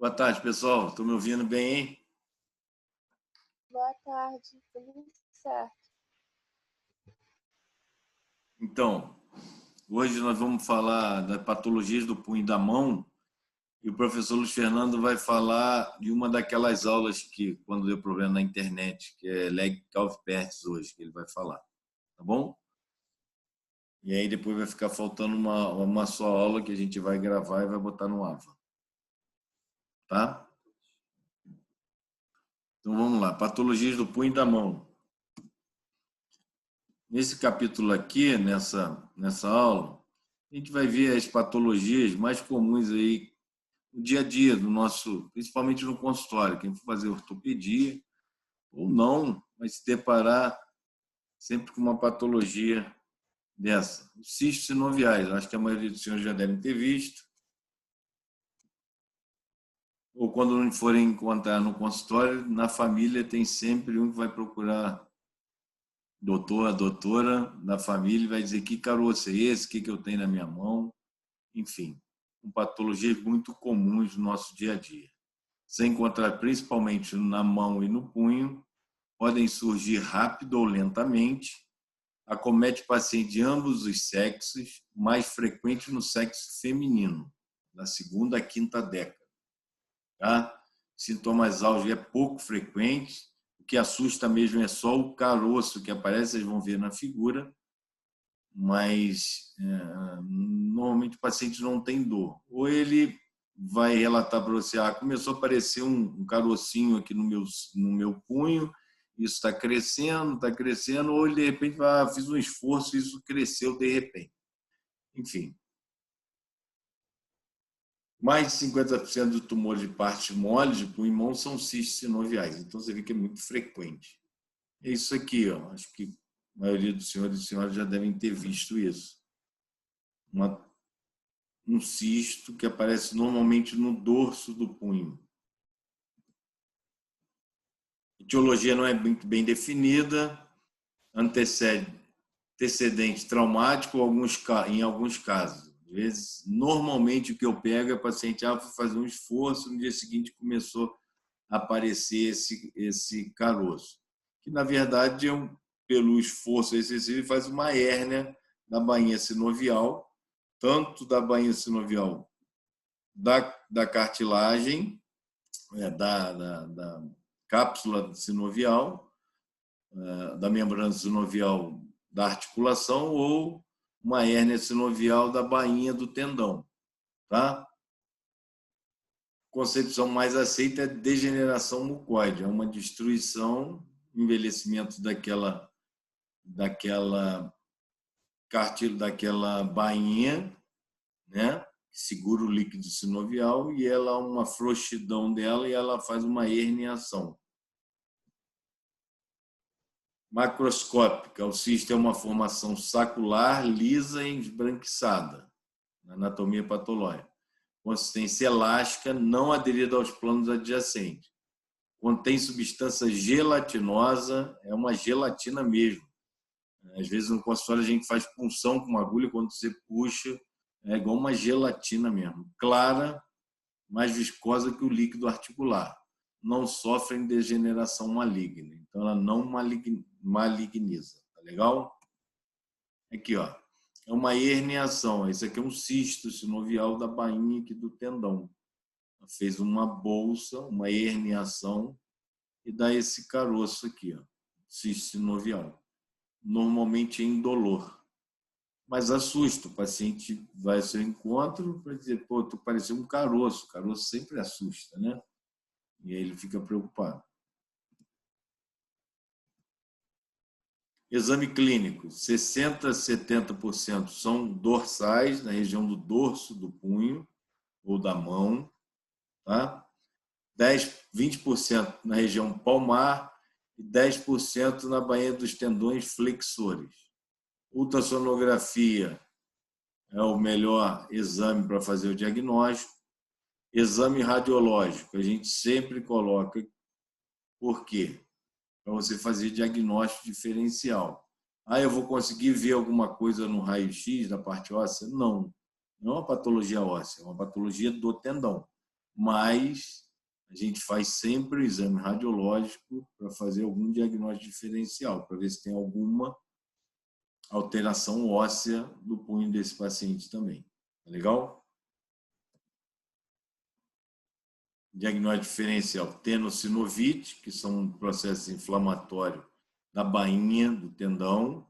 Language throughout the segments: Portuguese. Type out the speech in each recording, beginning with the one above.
Boa tarde, pessoal. Estão me ouvindo bem, hein? Boa tarde, tudo certo. Então, hoje nós vamos falar das patologias do punho e da mão e o professor Luiz Fernando vai falar de uma daquelas aulas que, quando deu problema na internet, que é Leg Calf Pertes hoje, que ele vai falar. Tá bom? E aí depois vai ficar faltando uma só aula que a gente vai gravar e vai botar no AVA. Tá? Então vamos lá. Patologias do punho e da mão. Nesse capítulo aqui, nessa aula, a gente vai ver as patologias mais comuns aí no dia a dia do nosso, principalmente no consultório, quem for fazer ortopedia ou não, vai se deparar sempre com uma patologia dessa. Os cistos sinoviais, acho que a maioria dos senhores já devem ter visto, ou quando não forem encontrar no consultório, na família tem sempre um que vai procurar doutor, a doutora da família, vai dizer que caroço é esse, o que eu tenho na minha mão, enfim, com patologias muito comuns no nosso dia a dia. Se encontrar principalmente na mão e no punho, podem surgir rápido ou lentamente, acomete paciente de ambos os sexos, mais frequente no sexo feminino, da segunda à quinta década. Tá? Sintomas áureos é pouco frequente, o que assusta mesmo é só o caroço que aparece, vocês vão ver na figura, mas normalmente o paciente não tem dor. Ou ele vai relatar para você, começou a aparecer um carocinho aqui no meu punho, isso está crescendo, ou ele de repente fiz um esforço e isso cresceu de repente. Enfim. Mais de 50% dos tumores de partes moles de punho e mão são cistos sinoviais, então você vê que é muito frequente. É isso aqui, ó. Acho que a maioria dos senhores e senhoras já devem ter visto isso. Um cisto que aparece normalmente no dorso do punho. A etiologia não é muito bem definida, antecedente traumático em alguns casos. Às vezes, normalmente o que eu pego é paciente foi fazer um esforço, no dia seguinte começou a aparecer esse caroço, que na verdade pelo esforço excessivo faz uma hérnia da bainha sinovial, tanto da bainha sinovial da cartilagem, da cápsula sinovial, da membrana sinovial da articulação ou uma hérnia sinovial da bainha do tendão. Tá? Concepção mais aceita é degeneração mucoide, é uma destruição, envelhecimento daquela bainha, né, que segura o líquido sinovial, e ela uma frouxidão dela e ela faz uma herniação. Macroscópica, o cisto é uma formação sacular, lisa e esbranquiçada, na anatomia patológica. Consistência elástica, não aderida aos planos adjacentes. Contém substância gelatinosa, é uma gelatina mesmo. Às vezes no consultório a gente faz punção com uma agulha, quando você puxa, é igual uma gelatina mesmo. Clara, mais viscosa que o líquido articular. Não sofre degeneração maligna. Então ela não maligniza. Tá legal? Aqui, ó. É uma herniação. Esse aqui é um cisto sinovial da bainha aqui do tendão. Ela fez uma bolsa, uma herniação e dá esse caroço aqui, ó, cisto sinovial. Normalmente é indolor. Mas assusta. O paciente vai ao seu encontro para dizer, tu pareceu um caroço. O caroço sempre assusta, né? E aí ele fica preocupado. Exame clínico, 60% a 70% são dorsais, na região do dorso do punho ou da mão, tá? 20% na região palmar e 10% na bainha dos tendões flexores. Ultrassonografia é o melhor exame para fazer o diagnóstico. Exame radiológico, a gente sempre coloca, por quê? Para você fazer diagnóstico diferencial. Eu vou conseguir ver alguma coisa no raio-x da parte óssea? Não. Não é uma patologia óssea, é uma patologia do tendão. mas a gente faz sempre o exame radiológico para fazer algum diagnóstico diferencial, para ver se tem alguma alteração óssea do punho desse paciente também. Tá legal? Diagnóstico diferencial: tenossinovite, que são um processo inflamatório da bainha do tendão,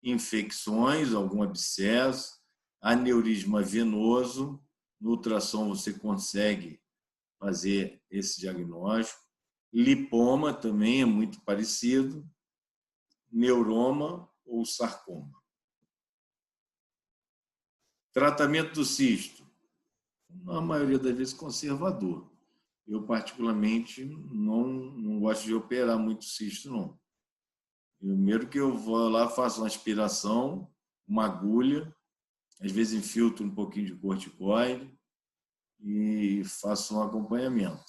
infecções, algum abscesso, aneurisma venoso. No ultrassom você consegue fazer esse diagnóstico. Lipoma também é muito parecido. Neuroma ou sarcoma. Tratamento do cisto, na maioria das vezes conservador. Eu, particularmente, não gosto de operar muito cisto, não. Primeiro que eu vou lá, faço uma aspiração, uma agulha, às vezes infiltro um pouquinho de corticoide e faço um acompanhamento.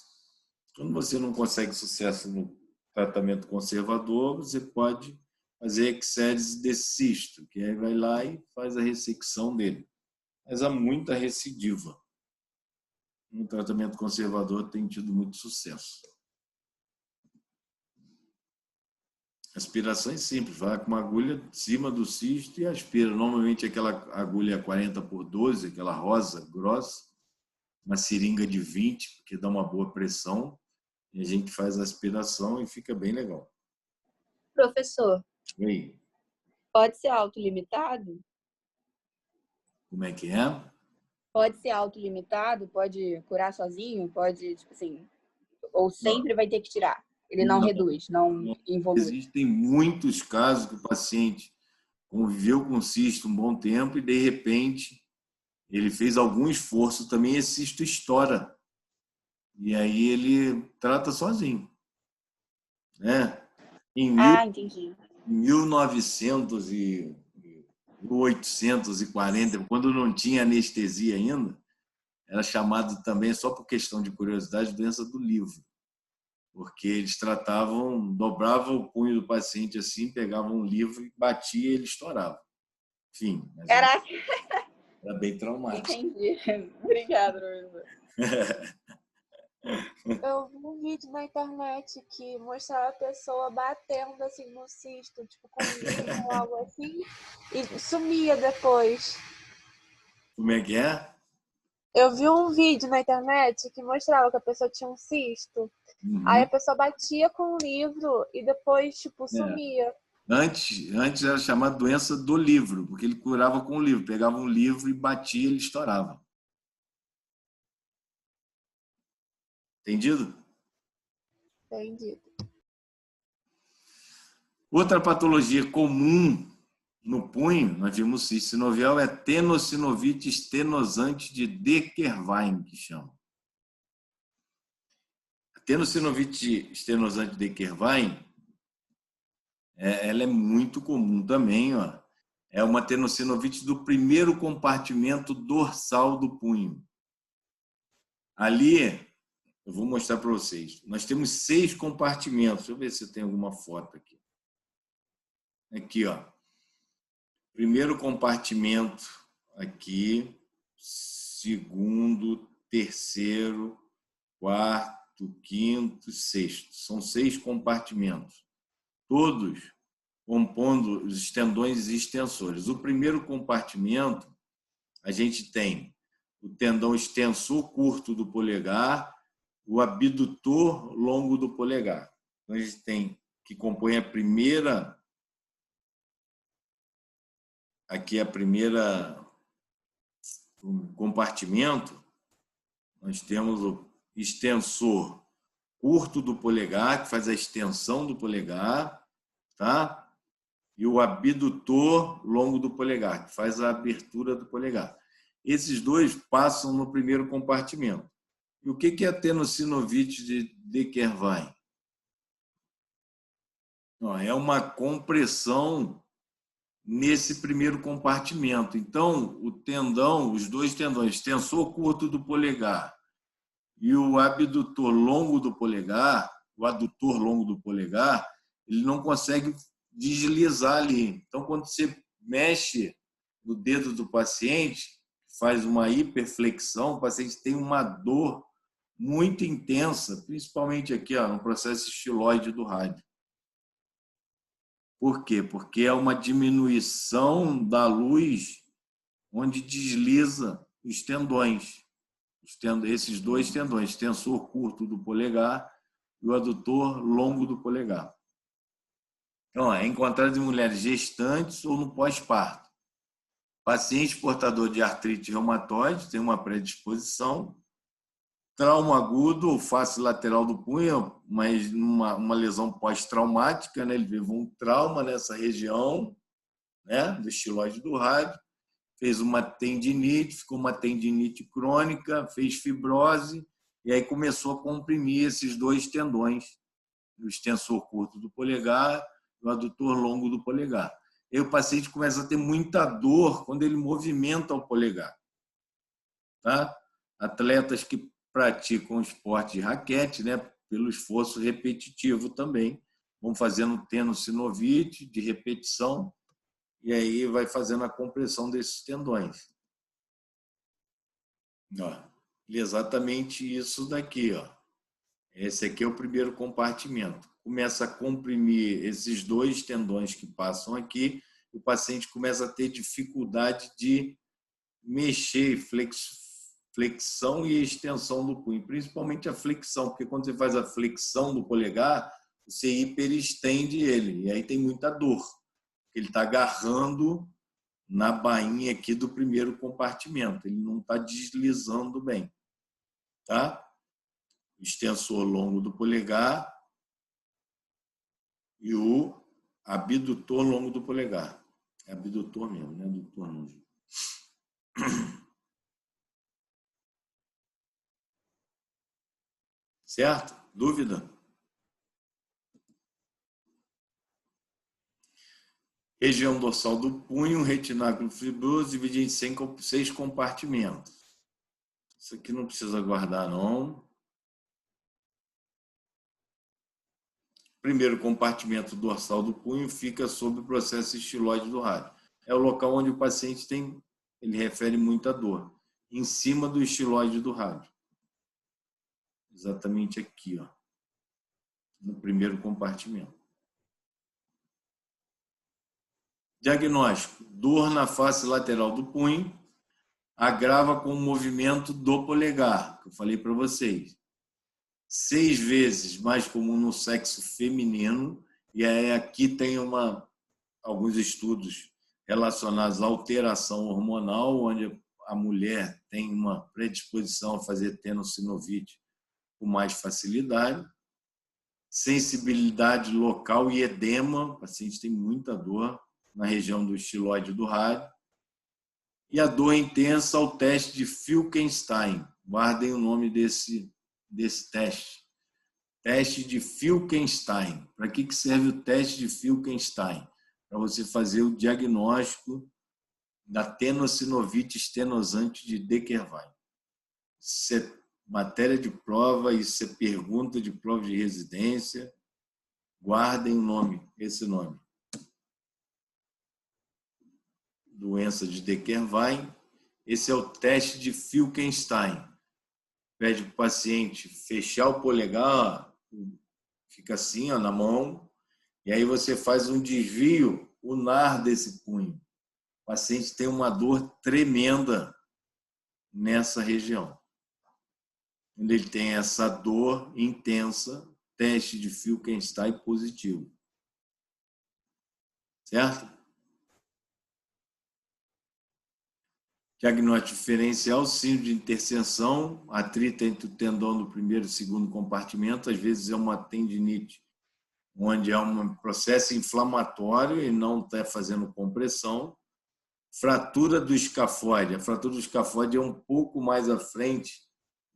Quando você não consegue sucesso no tratamento conservador, você pode fazer exérese de cisto, que aí vai lá e faz a ressecção dele. Mas há muita recidiva. No tratamento conservador tem tido muito sucesso. Aspiração é simples, vai com uma agulha em cima do cisto e aspira. Normalmente aquela agulha 40x12, aquela rosa grossa, uma seringa de 20, porque dá uma boa pressão, e a gente faz a aspiração e fica bem legal. Professor, Oi. pode ser autolimitado? Como é que é? Pode ser autolimitado? Pode curar sozinho? Pode, tipo assim, ou sempre vai ter que tirar? Ele não reduz, não evolui. Existem muitos casos que o paciente conviveu com cisto um bom tempo e, de repente, ele fez algum esforço também e esse cisto estoura. E aí ele trata sozinho. Né? Entendi. Em 1900 e 1840, quando não tinha anestesia ainda, era chamado também, só por questão de curiosidade, doença do livro. Porque eles tratavam, dobravam o punho do paciente assim, pegavam um livro e batia e ele estourava. Enfim. Caraca! Era bem traumático. Entendi. Obrigada, professor. Eu vi um vídeo na internet que mostrava a pessoa batendo assim no cisto, tipo com um livro ou algo assim, e sumia depois. Como é que é? Eu vi um vídeo na internet que mostrava que a pessoa tinha um cisto. Uhum. Aí a pessoa batia com o livro e depois, tipo, sumia. Antes era chamada doença do livro, porque ele curava com o livro. Pegava um livro e batia e ele estourava. Entendido? Entendido. Outra patologia comum no punho, nós vimos cisto sinovial, é tenossinovite estenosante de Dequervain, que chama. A tenossinovite estenosante de Dequervain, ela é muito comum também. Ó. É uma tenossinovite do primeiro compartimento dorsal do punho. Ali, eu vou mostrar para vocês. Nós temos 6 compartimentos. Deixa eu ver se tem alguma foto aqui. Aqui, ó. Primeiro compartimento aqui, segundo, terceiro, quarto, quinto, sexto. São 6 compartimentos, todos compondo os tendões extensores. O primeiro compartimento, a gente tem o tendão extensor curto do polegar, o abdutor longo do polegar. Então, a gente tem que compõe a primeira. Aqui a primeira compartimento, nós temos o extensor curto do polegar, que faz a extensão do polegar, tá? E o abdutor longo do polegar, que faz a abertura do polegar. Esses dois passam no primeiro compartimento. E o que é a tenossinovite de Dequervain? É uma compressão nesse primeiro compartimento. Então, o tendão, os 2 tendões, extensor curto do polegar e o abdutor longo do polegar, o adutor longo do polegar, ele não consegue deslizar ali. Então, quando você mexe no dedo do paciente, faz uma hiperflexão, o paciente tem uma dor muito intensa, principalmente aqui, ó, no processo estiloide do rádio. Por quê? Porque é uma diminuição da luz onde desliza os tendões. Esses dois tendões, extensor curto do polegar e o adutor longo do polegar. Então, é encontrado em mulheres gestantes ou no pós-parto. Paciente portador de artrite reumatoide tem uma predisposição. Trauma agudo ou face lateral do punho, mas uma lesão pós-traumática, né? Ele levou um trauma nessa região, né? Do estiloide do rádio. Fez uma tendinite, ficou uma tendinite crônica, fez fibrose, e aí começou a comprimir esses dois tendões, o extensor curto do polegar e o adutor longo do polegar. E aí o paciente começa a ter muita dor quando ele movimenta o polegar. Tá? Atletas que praticam esporte de raquete, né, pelo esforço repetitivo também, vão fazendo tenossinovite de repetição, e aí vai fazendo a compressão desses tendões. Ó, exatamente isso daqui. Ó. Esse aqui é o primeiro compartimento. Começa a comprimir esses dois tendões que passam aqui, e o paciente começa a ter dificuldade de mexer, flexão e extensão do punho, principalmente a flexão, porque quando você faz a flexão do polegar, você hiperestende ele, e aí tem muita dor. Ele está agarrando na bainha aqui do primeiro compartimento, ele não está deslizando bem. Tá? Extensor longo do polegar e o abdutor longo do polegar. É abdutor mesmo, não é adutor não. Certo? Dúvida? Região dorsal do punho, retináculo fibroso, dividido em 6 compartimentos. Isso aqui não precisa guardar, não. Primeiro compartimento dorsal do punho fica sob o processo estiloide do rádio. É o local onde o paciente ele refere muita dor. Em cima do estiloide do rádio. Exatamente aqui, ó, no primeiro compartimento. Diagnóstico: dor na face lateral do punho, agrava com o movimento do polegar, que eu falei para vocês. 6 vezes mais comum no sexo feminino, e aí aqui tem alguns estudos relacionados à alteração hormonal, onde a mulher tem uma predisposição a fazer tenossinovite com mais facilidade. Sensibilidade local e edema, o paciente tem muita dor na região do estiloide do rádio. E a dor intensa ao teste de Filkenstein. Guardem o nome desse teste. Teste de Filkenstein. Para que serve o teste de Filkenstein? Para você fazer o diagnóstico da tenossinovite estenosante de Dequervine. Isso é matéria de prova, isso é pergunta de prova de residência. Guardem o nome, esse nome. Doença de Dequervine. Esse é o teste de Filkenstein. Pede para o paciente fechar o polegar, fica assim, ó, na mão, e aí você faz um desvio ulnar desse punho. O paciente tem uma dor tremenda nessa região. Quando ele tem essa dor intensa, teste de Filkenstein positivo. Certo? Diagnóstico diferencial, síndrome de interseção, atrito entre o tendão do primeiro e segundo compartimento, às vezes é uma tendinite, onde é um processo inflamatório e não está fazendo compressão. Fratura do escafoide. A fratura do escafoide é um pouco mais à frente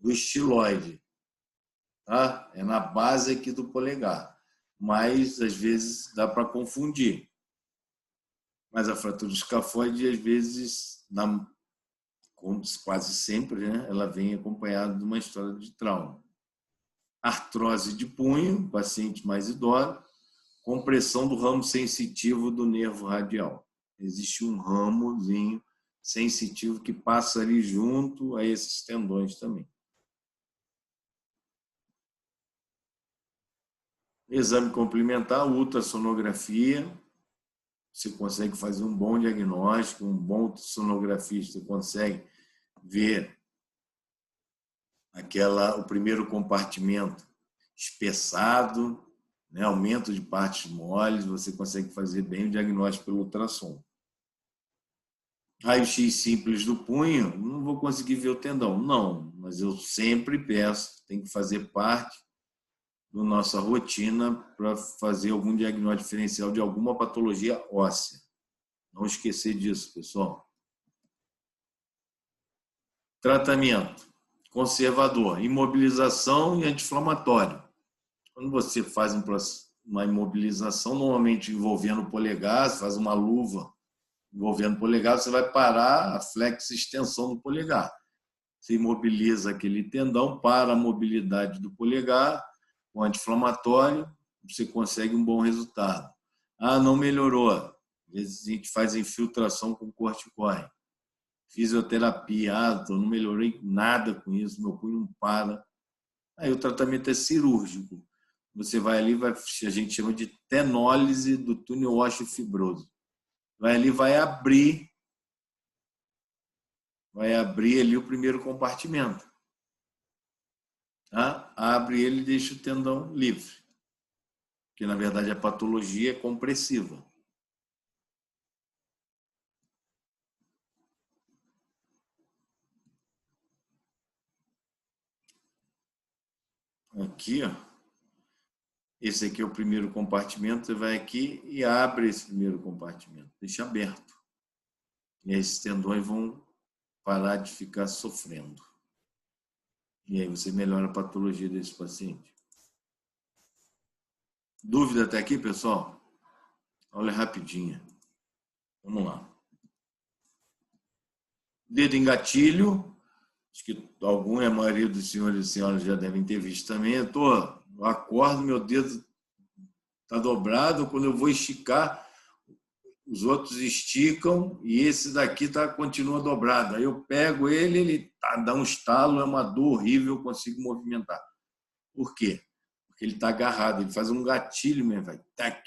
do estiloide. Tá? É na base aqui do polegar. Mas, às vezes, dá para confundir. Mas a fratura do escafoide, às vezes, quase sempre, né, ela vem acompanhada de uma história de trauma. Artrose de punho, paciente mais idoso, compressão do ramo sensitivo do nervo radial. Existe um ramozinho sensitivo que passa ali junto a esses tendões também. Exame complementar, ultrassonografia. Você consegue fazer um bom diagnóstico, um bom sonografista consegue ver o primeiro compartimento espessado, né, aumento de partes moles, você consegue fazer bem o diagnóstico pelo ultrassom. Raio-x simples do punho, não vou conseguir ver o tendão. Não, mas eu sempre peço, tem que fazer parte da nossa rotina para fazer algum diagnóstico diferencial de alguma patologia óssea. Não esquecer disso, pessoal. Tratamento conservador, imobilização e anti-inflamatório. Quando você faz uma imobilização, normalmente envolvendo o polegar, você faz uma luva envolvendo o polegar, você vai parar a flex-extensão do polegar. Você imobiliza aquele tendão, para a mobilidade do polegar, com anti-inflamatório, você consegue um bom resultado. Ah, não melhorou. Às vezes a gente faz infiltração com corticoide. Fisioterapia, não melhorei nada com isso, meu punho não para. Aí o tratamento é cirúrgico. Você vai ali, a gente chama de tenólise do túnel ósseo fibroso. Vai ali, vai abrir ali o primeiro compartimento. Tá? Abre ele e deixa o tendão livre. Porque, na verdade, a patologia é compressiva. Aqui, ó. Esse aqui é o primeiro compartimento. Você vai aqui e abre esse primeiro compartimento. Deixa aberto. E aí esses tendões vão parar de ficar sofrendo. E aí você melhora a patologia desse paciente. Dúvida até aqui, pessoal? Olha rapidinho. Vamos lá. Dedo em gatilho. Acho que a maioria dos senhores e senhoras já devem ter visto também. Eu acordo, meu dedo está dobrado. Quando eu vou esticar, os outros esticam e esse daqui continua dobrado. Aí eu pego ele dá um estalo, é uma dor horrível, eu consigo movimentar. Por quê? Porque ele está agarrado, ele faz um gatilho mesmo, vai tac,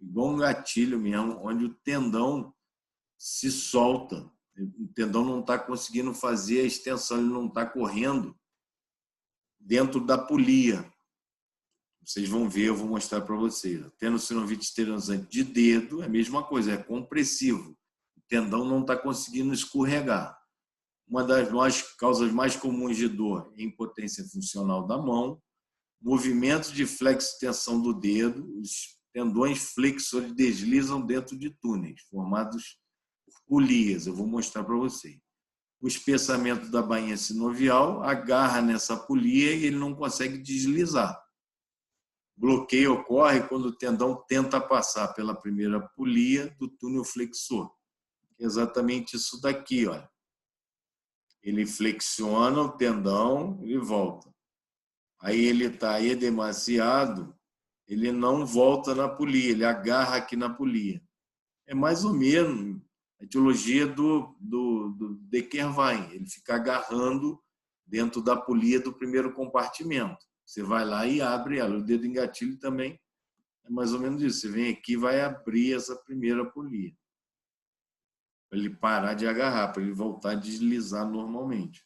igual um gatilho mesmo, onde o tendão se solta. O tendão não está conseguindo fazer a extensão, ele não está correndo dentro da polia. Vocês vão ver, eu vou mostrar para vocês. Tendo sinovite esteranozante de dedo, é a mesma coisa, é compressivo. O tendão não está conseguindo escorregar. Uma das causas mais comuns de dor é impotência funcional da mão, movimento de flexo-extensão do dedo, os tendões flexores deslizam dentro de túneis, formados por polias. Eu vou mostrar para vocês. O espessamento da bainha sinovial agarra nessa polia e ele não consegue deslizar. Bloqueio ocorre quando o tendão tenta passar pela primeira polia do túnel flexor. É exatamente isso daqui, olha. Ele flexiona o tendão, ele volta. Aí ele está edemaciado, ele não volta na polia, ele agarra aqui na polia. É mais ou menos a etiologia do Dequervain, ele fica agarrando dentro da polia do primeiro compartimento. Você vai lá e abre ela. O dedo em gatilho também é mais ou menos isso. Você vem aqui e vai abrir essa primeira polia. Para ele parar de agarrar, para ele voltar a deslizar normalmente.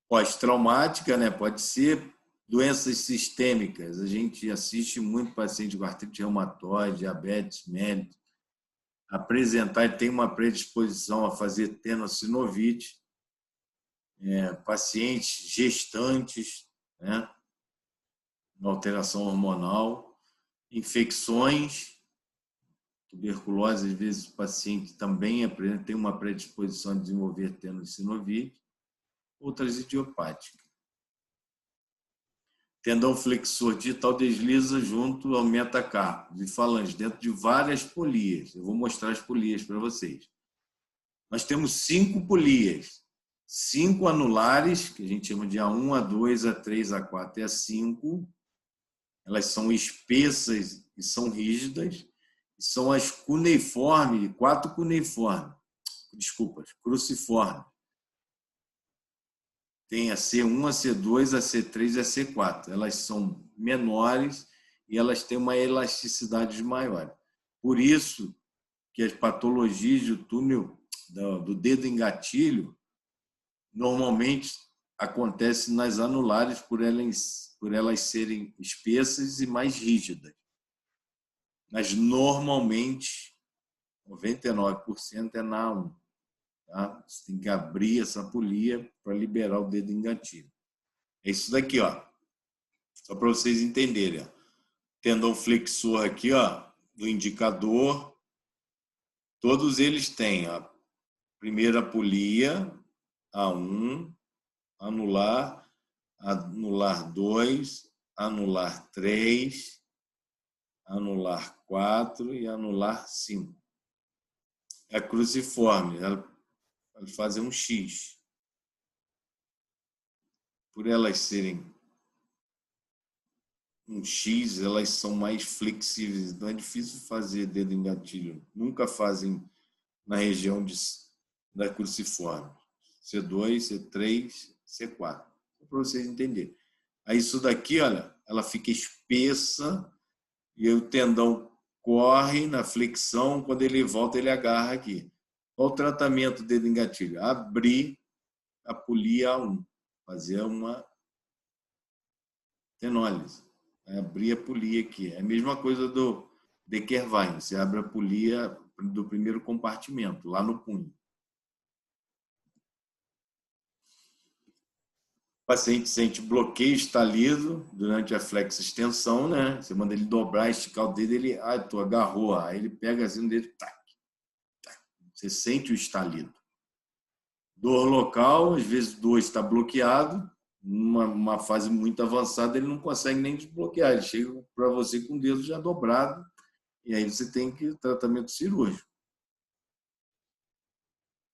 Pós-traumática, né? Pode ser doenças sistêmicas. A gente assiste muito paciente com artrite reumatoide, diabetes mellitus, apresentar e tem uma predisposição a fazer tenossinovite. Pacientes gestantes, né? Alteração hormonal, infecções, tuberculose, às vezes o paciente também tem uma predisposição a desenvolver tenossinovite, outras idiopáticas. Tendão flexor digital desliza junto ao metacarpo e falange dentro de várias polias. Eu vou mostrar as polias para vocês. Nós temos 5 polias. 5 anulares, que a gente chama de A1, A2, A3, A4 e A5. Elas são espessas e são rígidas. E são as cuneiformes, 4 cuneiformes. Desculpas, cruciformes. tem a C1, a C2, a C3 e a C4. Elas são menores e elas têm uma elasticidade maior. Por isso que as patologias do túnel do dedo em gatilho normalmente acontecem nas anulares por elas serem espessas e mais rígidas. Mas normalmente 99% é na A1. Tá? Você tem que abrir essa polia para liberar o dedo em gatilho. É isso daqui, ó. Só para vocês entenderem. Ó. Tendão flexor aqui, ó, do indicador. Todos eles têm a primeira polia, A1, anular, anular 2, anular 3, anular 4 e anular 5. É cruciforme, ela faz um X. Por elas serem um X, elas são mais flexíveis. Então é difícil fazer dedo em gatilho. Nunca fazem na região da cruciforme. C2, C3, C4. Para vocês entenderem. Aí isso daqui, olha, ela fica espessa e o tendão corre na flexão. Quando ele volta, ele agarra aqui. Qual o tratamento do dedo em gatilho? Abrir a polia A1. Fazer uma tenólise. Abrir a polia aqui. É a mesma coisa do Dequervain. Você abre a polia do primeiro compartimento, lá no punho. O paciente sente bloqueio estalido durante a flexo-extensão, né? Você manda ele dobrar, esticar o dedo, ele tu agarrou. Aí ele pega assim o dedo, tac, tac. Você sente o estalido. Dor local, às vezes o 2 está bloqueado, numa fase muito avançada, ele não consegue nem desbloquear. Ele chega para você com o dedo já dobrado, e aí você tem que tratamento cirúrgico.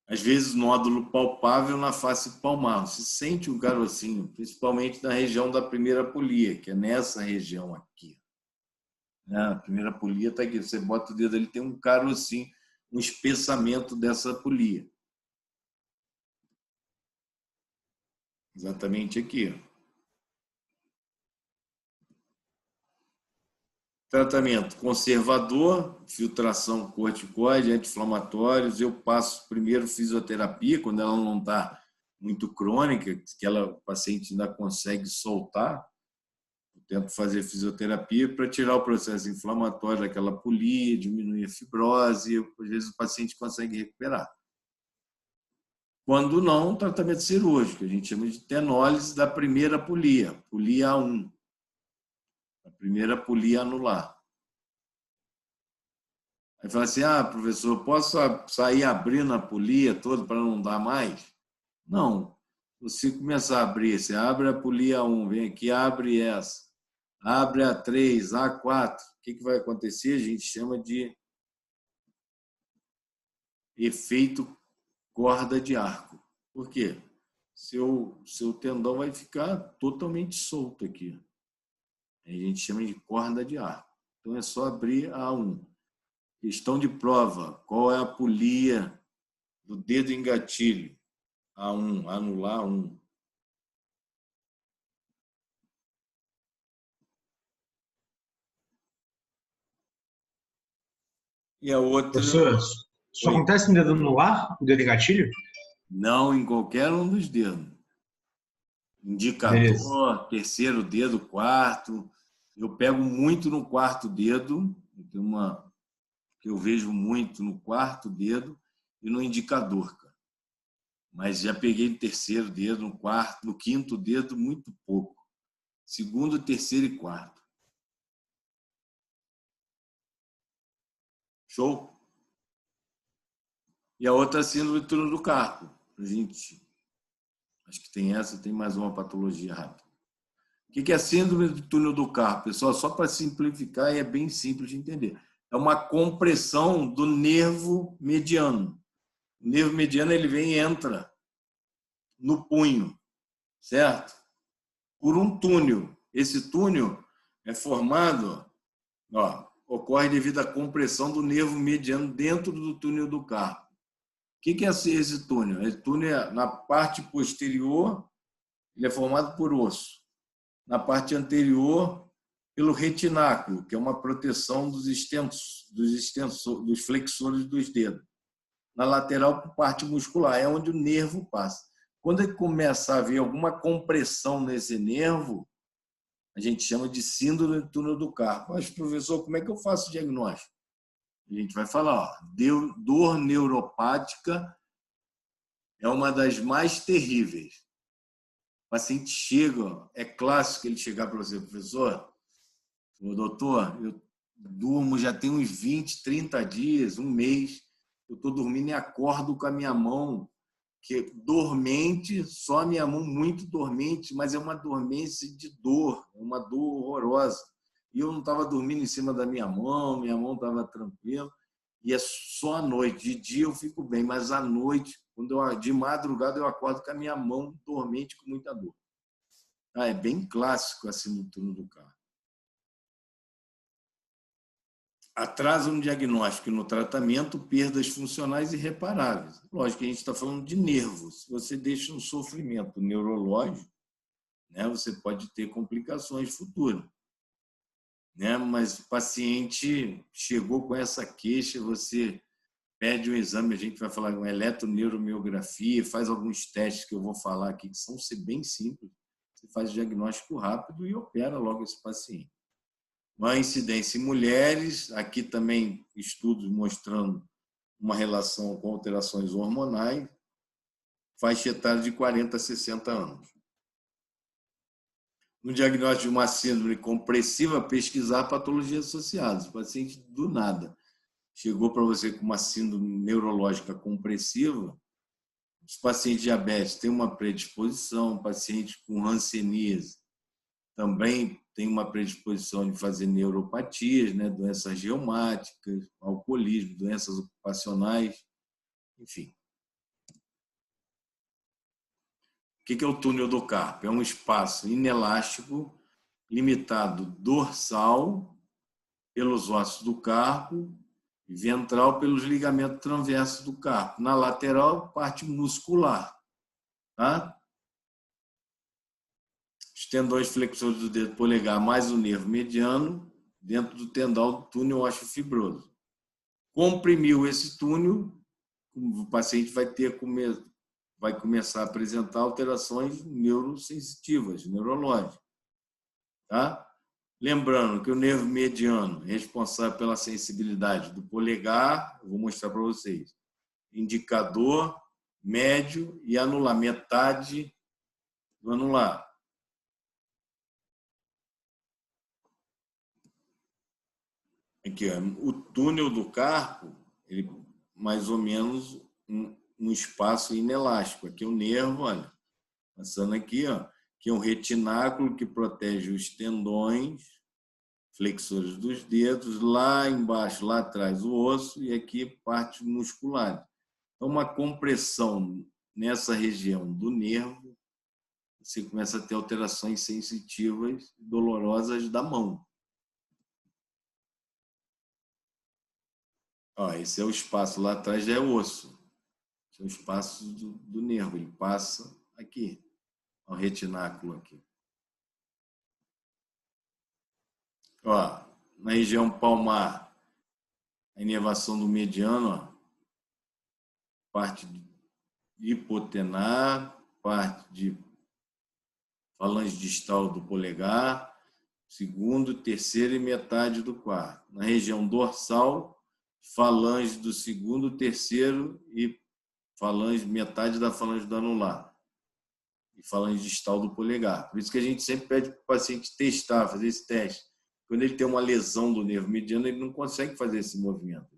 Às vezes, nódulo palpável na face palmar. Você sente um carocinho, principalmente na região da primeira polia, que é nessa região aqui. A primeira polia está aqui. Você bota o dedo ali, tem um carocinho, um espessamento dessa polia. Exatamente aqui. Tratamento conservador, filtração corticoide, anti-inflamatórios. Eu passo primeiro fisioterapia, quando ela não está muito crônica, que o paciente ainda consegue soltar. Eu tento fazer fisioterapia para tirar o processo inflamatório daquela polia, diminuir a fibrose, às vezes o paciente consegue recuperar. Quando não, tratamento cirúrgico, a gente chama de tenólise da primeira polia, polia A1. A primeira polia anular. Aí fala assim, professor, posso sair abrindo a polia toda para não dar mais? Não. Você começar a abrir, você abre a polia 1, vem aqui, abre essa. Abre a 3, A4. O que vai acontecer? A gente chama de efeito corda de arco. Por quê? Seu tendão vai ficar totalmente solto aqui. A gente chama de corda de arco. Então é só abrir a A1. Questão de prova. Qual é a polia do dedo em gatilho? A1, anular 1. E a outra... Professor, isso acontece no dedo anular, o dedo em gatilho? Não, em qualquer um dos dedos. Indicador, beleza. Terceiro dedo, quarto. Eu pego muito no quarto dedo. Tem uma que eu vejo muito no quarto dedo e no indicador, cara. Mas já peguei no terceiro dedo, no quarto, no quinto dedo, muito pouco. Segundo, terceiro e quarto. Show? E a outra síndrome do túnel do carpo. Gente, acho que tem essa, tem mais uma patologia rápida. O que é a síndrome do túnel do carpo? Pessoal, só para simplificar, e é bem simples de entender. É uma compressão do nervo mediano. O nervo mediano ele vem e entra no punho, certo? Por um túnel. Esse túnel é formado, ocorre devido à compressão do nervo mediano dentro do túnel do carpo. O que é esse túnel? Esse túnel é na parte posterior ele é formado por osso. Na parte anterior, pelo retináculo, que é uma proteção dos flexores dos dedos. Na lateral, por parte muscular, é onde o nervo passa. Quando ele começa a haver alguma compressão nesse nervo, a gente chama de síndrome do túnel do carpo. Mas, professor, como é que eu faço o diagnóstico? A gente vai falar, dor neuropática é uma das mais terríveis. O paciente chega, é clássico ele chegar para você, professor, doutor, eu durmo já tem uns 20, 30 dias, um mês, eu estou dormindo e acordo com a minha mão, que é dormente, só a minha mão muito dormente, mas é uma dormência de dor, é uma dor horrorosa. E eu não estava dormindo em cima da minha mão estava tranquila, e é só à noite. De dia eu fico bem, mas à noite, de madrugada, eu acordo com a minha mão dormente com muita dor. É bem clássico assim no túnel do carpo. Atrasa no diagnóstico e no tratamento, perdas funcionais irreparáveis. Lógico que a gente está falando de nervos. Se você deixa um sofrimento neurológico, né, você pode ter complicações futuras. Né? Mas o paciente chegou com essa queixa, você pede um exame, a gente vai falar uma eletroneuromiografia, faz alguns testes que eu vou falar aqui, que são bem simples. Você faz o diagnóstico rápido e opera logo esse paciente. Uma incidência em mulheres, aqui também estudos mostrando uma relação com alterações hormonais, faixa etária de 40 a 60 anos. No diagnóstico de uma síndrome compressiva, pesquisar patologias associadas. O paciente, do nada, chegou para você com uma síndrome neurológica compressiva, os pacientes diabéticos têm uma predisposição, pacientes com hanseníase também tem uma predisposição de fazer neuropatias, né, doenças reumáticas, alcoolismo, doenças ocupacionais, enfim. O que é o túnel do carpo? É um espaço inelástico, limitado dorsal pelos ossos do carpo e ventral pelos ligamentos transversos do carpo. Na lateral, parte muscular. Tá? Os tendões flexores do dedo polegar mais o nervo mediano dentro do tendão do túnel ósseo-fibroso. Comprimiu esse túnel, o paciente vai começar a apresentar alterações neurosensitivas, neurológicas. Tá? Lembrando que o nervo mediano é responsável pela sensibilidade do polegar, eu vou mostrar para vocês, indicador, médio e anular, metade do anular. Aqui, ó, o túnel do carpo, ele mais ou menos um espaço inelástico. Aqui é o nervo, olha, passando aqui, ó, que é um retináculo que protege os tendões flexores dos dedos, lá embaixo, lá atrás o osso e aqui parte muscular. Então, uma compressão nessa região do nervo, você começa a ter alterações sensitivas, dolorosas da mão. Ó, esse é o espaço, lá atrás já é o osso. Esse é o espaço do nervo, ele passa aqui, o retináculo aqui. Ó, na região palmar, a inervação do mediano, ó, parte de hipotenar, parte de falange distal do polegar, segundo, terceiro e metade do quarto. Na região dorsal, falange do segundo, terceiro e falange, metade da falange do anular. E falange distal do polegar. Por isso que a gente sempre pede para o paciente testar, fazer esse teste. Quando ele tem uma lesão do nervo mediano, ele não consegue fazer esse movimento.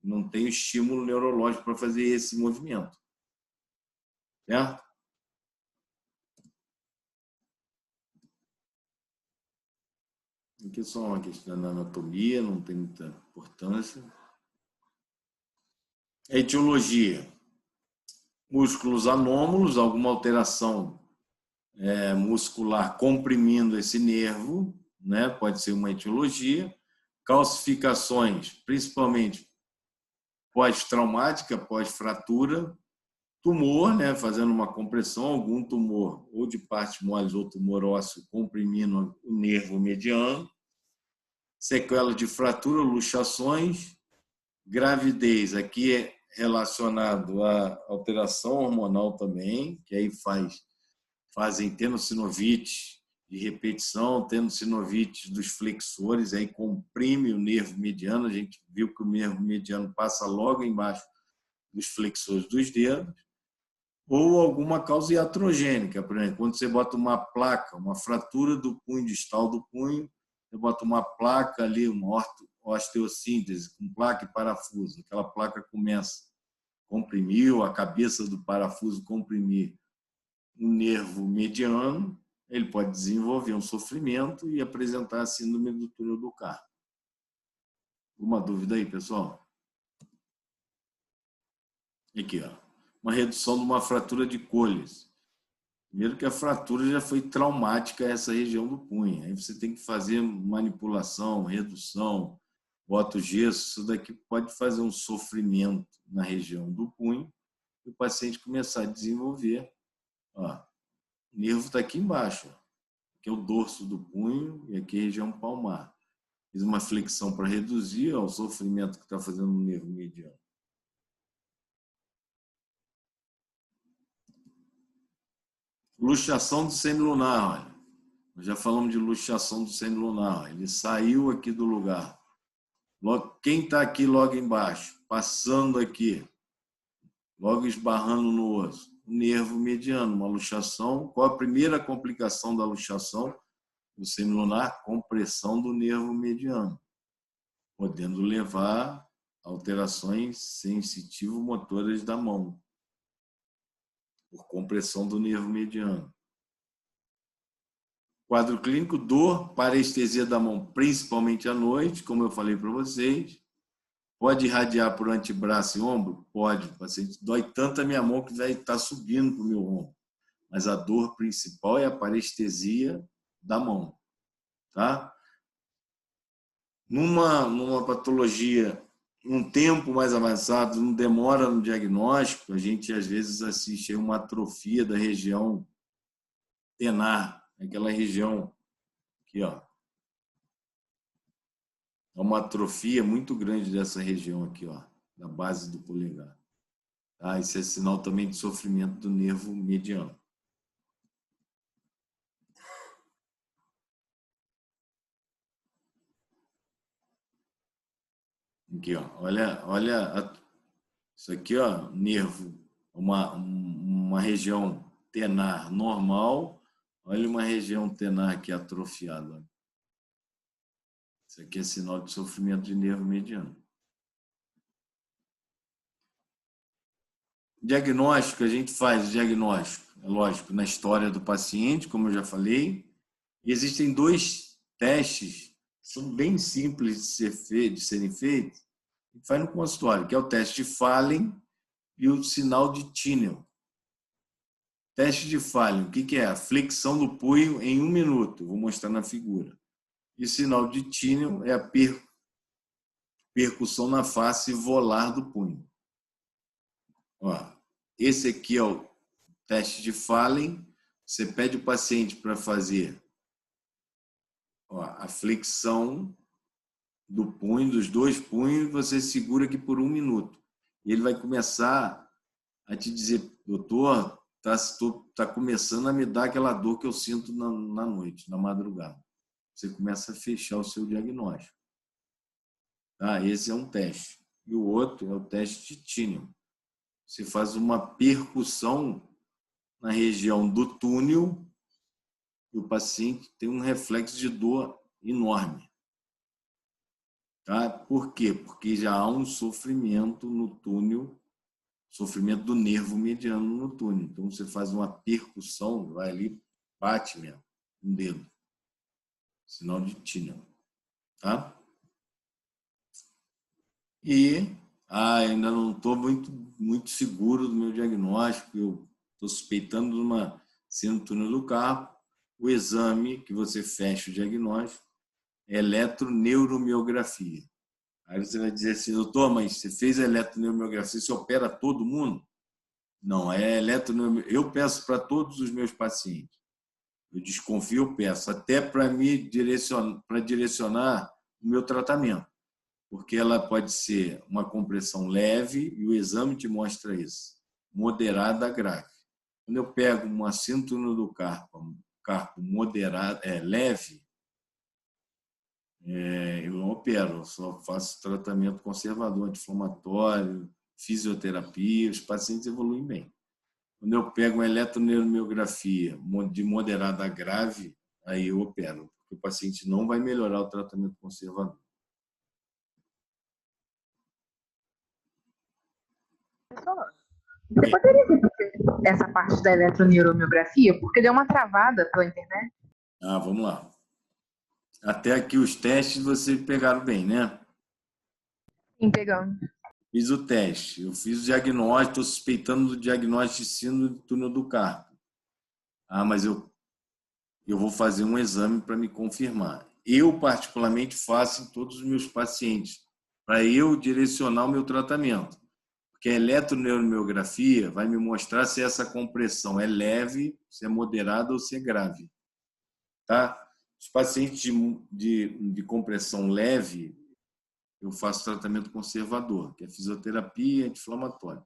Não tem o estímulo neurológico para fazer esse movimento. Certo? Aqui é só uma questão da anatomia, não tem muita importância. A etiologia. Músculos anômalos, alguma alteração muscular comprimindo esse nervo, né? Pode ser uma etiologia. Calcificações, principalmente pós-traumática, pós-fratura, tumor, né, fazendo uma compressão, algum tumor ou de partes moles ou tumor ósseo comprimindo o nervo mediano, sequela de fratura, luxações, gravidez, aqui é relacionado à alteração hormonal também, que aí fazem tendinossinovite de repetição, tendinossinovite dos flexores, aí comprime o nervo mediano, a gente viu que o nervo mediano passa logo embaixo dos flexores dos dedos, ou alguma causa iatrogênica, por exemplo, quando você bota uma placa, uma fratura do punho distal do punho, você bota uma placa ali, uma osteossíntese, com placa e parafuso, aquela placa começa a comprimir, a cabeça do parafuso comprimir o nervo mediano, ele pode desenvolver um sofrimento e apresentar a síndrome do túnel do carpo. Alguma dúvida aí, pessoal? Aqui, ó. Uma redução de uma fratura de Colles. Primeiro que a fratura já foi traumática essa região do punho. Aí você tem que fazer manipulação, redução, bota o gesso. Isso daqui pode fazer um sofrimento na região do punho e o paciente começar a desenvolver. Ó, o nervo está aqui embaixo. Ó. Aqui é o dorso do punho e aqui é a região palmar. Fiz uma flexão para reduzir ó, o sofrimento que está fazendo no nervo mediano. Luxação do semilunar, olha. Nós já falamos de luxação do semilunar. Ele saiu aqui do lugar. Quem está aqui logo embaixo, passando aqui, logo esbarrando no osso? O nervo mediano, uma luxação. Qual a primeira complicação da luxação do semilunar? Compressão do nervo mediano, podendo levar a alterações sensitivo-motoras da mão, por compressão do nervo mediano. Quadro clínico, dor, parestesia da mão, principalmente à noite, como eu falei para vocês. Pode irradiar por antebraço e ombro? Pode. O paciente dói tanto a minha mão que vai estar subindo para o meu ombro. Mas a dor principal é a parestesia da mão. Tá? Numa patologia, um tempo mais avançado, não demora no diagnóstico, a gente às vezes assiste a uma atrofia da região tenar, aquela região aqui, ó. É uma atrofia muito grande dessa região aqui, ó, da base do polegar. Tá? Isso é sinal também de sofrimento do nervo mediano. Aqui, ó. Olha isso aqui, ó, nervo, uma região tenar normal. Olha uma região tenar aqui atrofiada. Isso aqui é sinal de sofrimento de nervo mediano. Diagnóstico, a gente faz o diagnóstico, é lógico, na história do paciente, como eu já falei. E existem 2 testes que são bem simples de serem feitos. A gente faz no consultório, que é o teste de Fallen e o sinal de Tinel. Teste de Fallen, o que é? A flexão do punho em 1 minuto. Vou mostrar na figura. E o sinal de Tinel é a percussão na face volar do punho. Ó, esse aqui é o teste de Fallen. Você pede o paciente para fazer a flexão do punho, dos 2 punhos, e você segura aqui por 1 minuto. E ele vai começar a te dizer, doutor, tá começando a me dar aquela dor que eu sinto na noite, na madrugada. Você começa a fechar o seu diagnóstico. Tá? Esse é um teste. E o outro é o teste de Tinel. Você faz uma percussão na região do túnel e o paciente tem um reflexo de dor enorme. Tá? Por quê? Porque já há um sofrimento no túnel, sofrimento do nervo mediano no túnel. Então, você faz uma percussão, vai ali, bate mesmo, um dedo. Sinal de Tinel. Tá? E ainda não estou muito seguro do meu diagnóstico. Eu estou suspeitando de uma síndrome do túnel do carpo. O exame que você fecha o diagnóstico é eletroneuromiografia. Aí você vai dizer assim, doutor, mas você fez a eletroneuromiografia, você opera todo mundo? Não, é eletroneuromiografia. Eu peço para todos os meus pacientes. Eu desconfio, eu peço, até para direcionar o meu tratamento. Porque ela pode ser uma compressão leve, e o exame te mostra isso, moderada a grave. Quando eu pego uma assíntone do carpo moderado, leve, eu não opero, eu só faço tratamento conservador, anti-inflamatório, fisioterapia, os pacientes evoluem bem. Quando eu pego uma eletroneuromiografia de moderada a grave, aí eu opero, porque o paciente não vai melhorar o tratamento conservador. Você poderia repetir essa parte da eletroneuromiografia? Porque deu uma travada pela internet. Vamos lá. Até aqui os testes vocês pegaram bem, né? Sim, pegando. Fiz o teste. Eu fiz o diagnóstico, estou suspeitando do diagnóstico de síndrome do túnel do carpo. Mas eu vou fazer um exame para me confirmar. Eu, particularmente, faço em todos os meus pacientes, para eu direcionar o meu tratamento. Porque a eletroneuromiografia vai me mostrar se essa compressão é leve, se é moderada ou se é grave. Tá? Os pacientes de compressão leve, eu faço tratamento conservador, que é fisioterapia e anti-inflamatório.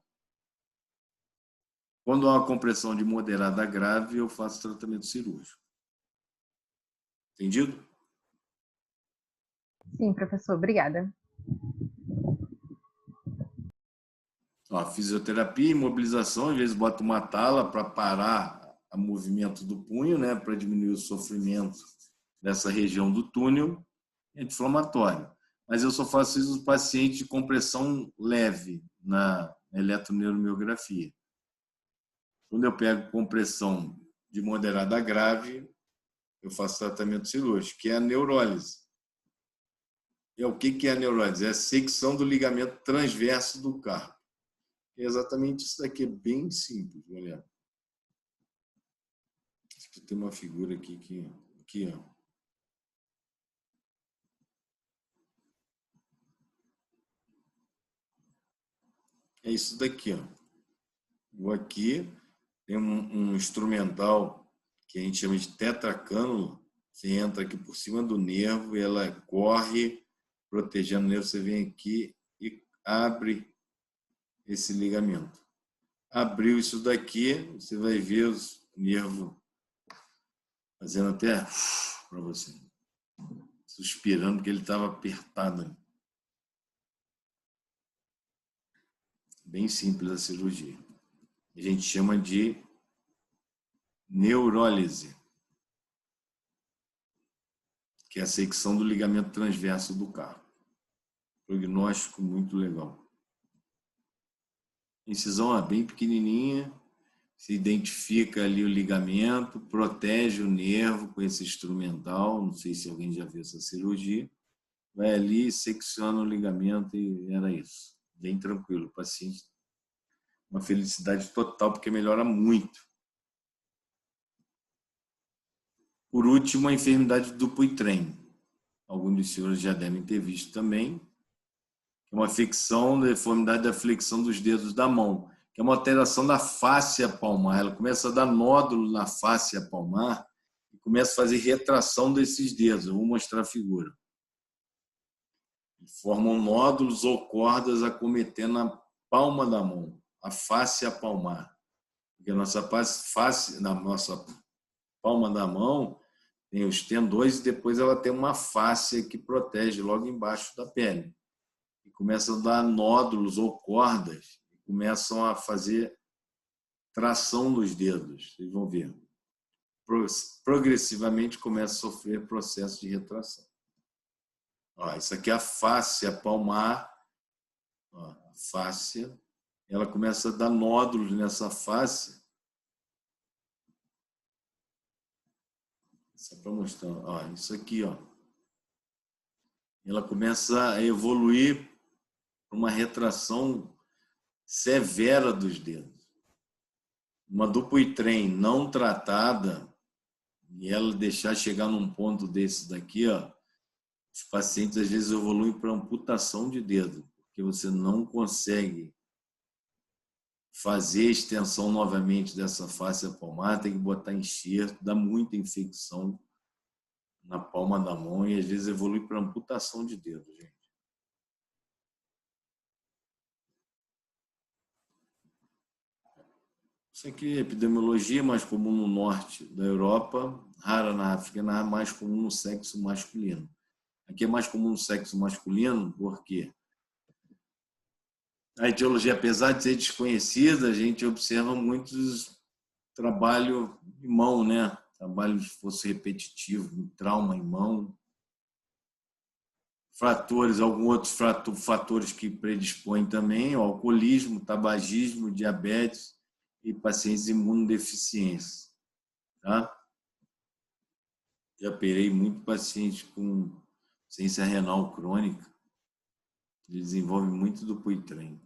Quando há uma compressão de moderada a grave, eu faço tratamento cirúrgico. Entendido? Sim, professor. Obrigada. Fisioterapia, imobilização, às vezes bota uma tala para parar o movimento do punho, né, para diminuir o sofrimento dessa região do túnel, anti-inflamatório. Mas eu só faço isso nos pacientes de compressão leve na eletroneuromiografia. Quando eu pego compressão de moderada a grave, eu faço tratamento cirúrgico, que é a neurólise. O que é a neurólise? É a secção do ligamento transverso do carpo. É exatamente isso daqui, é bem simples, galera. Tem uma figura aqui, ó. É isso daqui, ó. Vou aqui, tem um instrumental que a gente chama de tetracânula. Você entra aqui por cima do nervo e ela corre, protegendo o nervo. Você vem aqui e abre esse ligamento. Abriu isso daqui, você vai ver os nervos fazendo até para você. Suspirando, porque ele estava apertado. Bem simples a cirurgia. A gente chama de neurólise, que é a secção do ligamento transverso do carpo. Prognóstico muito legal. Incisão bem pequenininha, se identifica ali o ligamento, protege o nervo com esse instrumental, não sei se alguém já viu essa cirurgia, vai ali, secciona o ligamento e era isso. Bem tranquilo, o paciente, uma felicidade total, porque melhora muito. Por último, a enfermidade do Dupuytren. Alguns dos senhores já devem ter visto também. É uma deformidade da flexão dos dedos da mão, que é uma alteração da fáscia palmar. Ela começa a dar nódulo na fáscia palmar e começa a fazer retração desses dedos. Eu vou mostrar a figura. Formam nódulos ou cordas acometendo a palma da mão, a fáscia palmar. Porque na nossa palma da mão tem os tendões e depois ela tem uma fáscia que protege logo embaixo da pele. E começam a dar nódulos ou cordas e começam a fazer tração nos dedos. Vocês vão ver. Progressivamente começa a sofrer processo de retração. Isso aqui é a fáscia palmar. A fáscia. Ela começa a dar nódulos nessa fáscia. Só para mostrar. Isso aqui, ó. Ela começa a evoluir para uma retração severa dos dedos. Uma Dupuytren não tratada, e ela deixar chegar num ponto desse daqui, ó, os pacientes às vezes evoluem para amputação de dedo, porque você não consegue fazer a extensão novamente dessa fáscia palmar, tem que botar enxerto, dá muita infecção na palma da mão e às vezes evolui para amputação de dedo, gente. Isso aqui é epidemiologia, mais comum no norte da Europa, rara na África, mais comum no sexo masculino. Aqui é mais comum no sexo masculino, porque a etiologia, apesar de ser desconhecida, a gente observa muitos trabalho em mão, né? Trabalho de força repetitivo, trauma em mão, fatores, alguns outros fatores que predispõem também, o alcoolismo, tabagismo, diabetes e pacientes imunodeficientes, tá? Já operei muito paciente com ciência renal crônica, ele desenvolve muito do Dupuytren.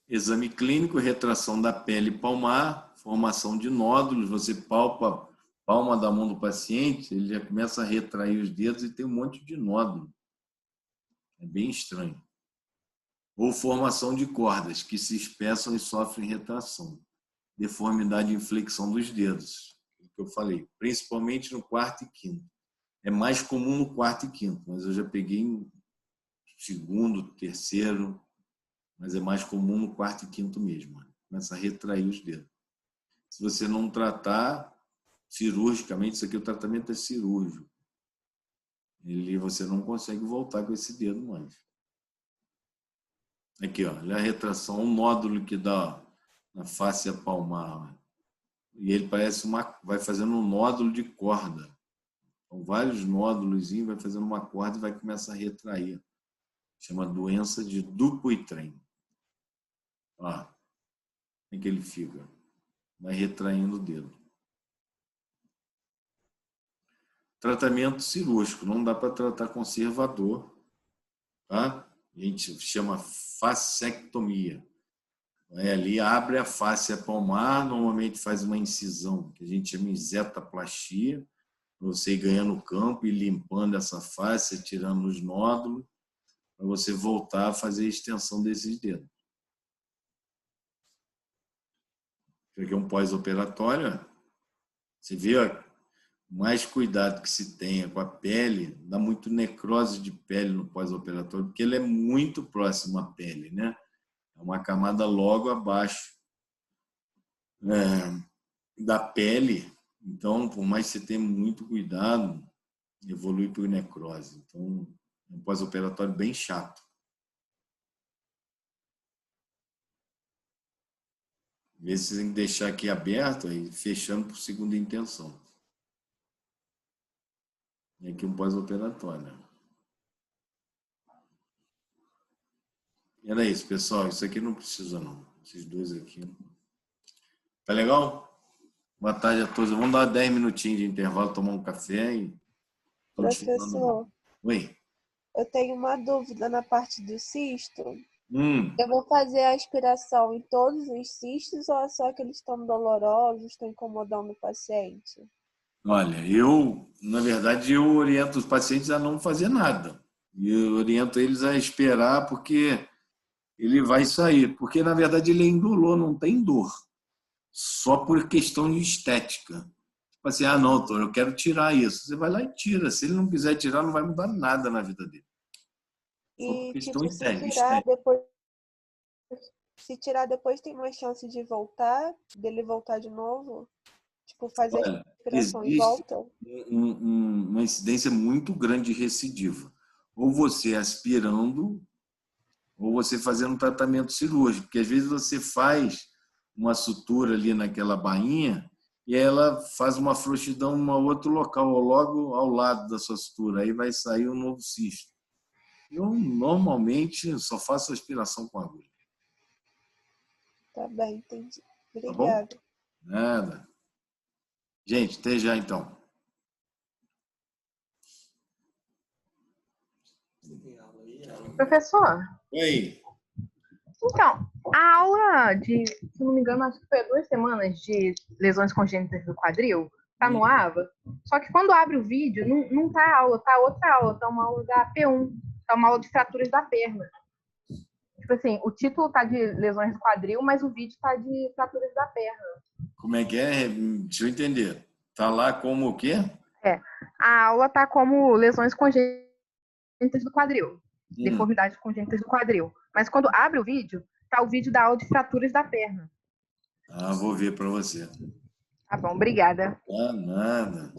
Exame clínico, retração da pele palmar, formação de nódulos, você palpa a palma da mão do paciente, ele já começa a retrair os dedos e tem um monte de nódulo. É bem estranho. Ou formação de cordas, que se espessam e sofrem retração. Deformidade e inflexão dos dedos, que eu falei, principalmente no quarto e quinto. É mais comum no quarto e quinto, mas eu já peguei em segundo, terceiro, mas é mais comum no quarto e quinto mesmo. Começa a retrair os dedos. Se você não tratar cirurgicamente, isso aqui o tratamento é cirúrgico. Você não consegue voltar com esse dedo mais. Aqui, ó, olha a retração, um nódulo que dá na face palmar. E ele parece vai fazendo um nódulo de corda. Então, vários nódulos, vai fazendo uma corda e vai começar a retrair. Chama doença de Dupuytren. Ó, como é que ele fica? Vai retraindo o dedo. Tratamento cirúrgico, não dá para tratar conservador, tá? A gente chama fascectomia. Ali abre a face palmar, normalmente faz uma incisão, que a gente chama de zetaplastia, você ir ganhando campo e limpando essa face, tirando os nódulos, para você voltar a fazer a extensão desses dedos. Aqui é um pós-operatório. Você vê, ó, mais cuidado que se tenha com a pele, dá muito necrose de pele no pós-operatório, porque ele é muito próximo à pele, né? É uma camada logo abaixo da pele. Então, por mais que você tenha muito cuidado, evolui por necrose. Então, é um pós-operatório bem chato. Às vezes você tem que deixar aqui aberto e fechando por segunda intenção. E aqui um pós-operatório. Era isso, pessoal. Isso aqui não precisa, não. Esses dois aqui. Tá legal? Boa tarde a todos. Vamos dar 10 minutinhos de intervalo, tomar um café e... Professor, oi. eu tenho uma dúvida na parte do cisto. Eu vou fazer a aspiração em todos os cistos ou é só que eles estão dolorosos, estão incomodando o paciente? Olha, na verdade, eu oriento os pacientes a não fazer nada. E eu oriento eles a esperar porque ele vai sair. Porque, na verdade, ele é indolor, não tem dor. Só por questão de estética. Tipo assim, não, doutor, eu quero tirar isso. Você vai lá e tira. Se ele não quiser tirar, não vai mudar nada na vida dele. Só por questão estética. Se tirar depois, tem mais chance de voltar? Dele voltar de novo? Tipo, fazer a aspiração e volta? Uma incidência muito grande de recidiva. Ou você aspirando, ou você fazendo um tratamento cirúrgico. Porque às vezes você faz uma sutura ali naquela bainha e ela faz uma frouxidão em outro local, ou logo ao lado da sua sutura. Aí vai sair um novo cisto. Eu, normalmente, só faço aspiração com agulha. Tá bem, entendi. Obrigada. Tá bom? Nada. Gente, até já, então. Professor? Oi. Então, a aula de, se não me engano, acho que foi há 2 semanas de lesões congênitas do quadril, tá no AVA. Só que quando abre o vídeo, não tá a aula, tá outra aula, tá uma aula da P1, tá uma aula de fraturas da perna. Tipo assim, o título tá de lesões do quadril, mas o vídeo tá de fraturas da perna. Como é que é? Deixa eu entender. Tá lá como o quê? A aula tá como lesões congênitas do quadril. Deformidades congênitas do quadril. Mas quando abre o vídeo, tá o vídeo da aula de fraturas da perna. Vou ver para você. Tá bom, obrigada. Nada.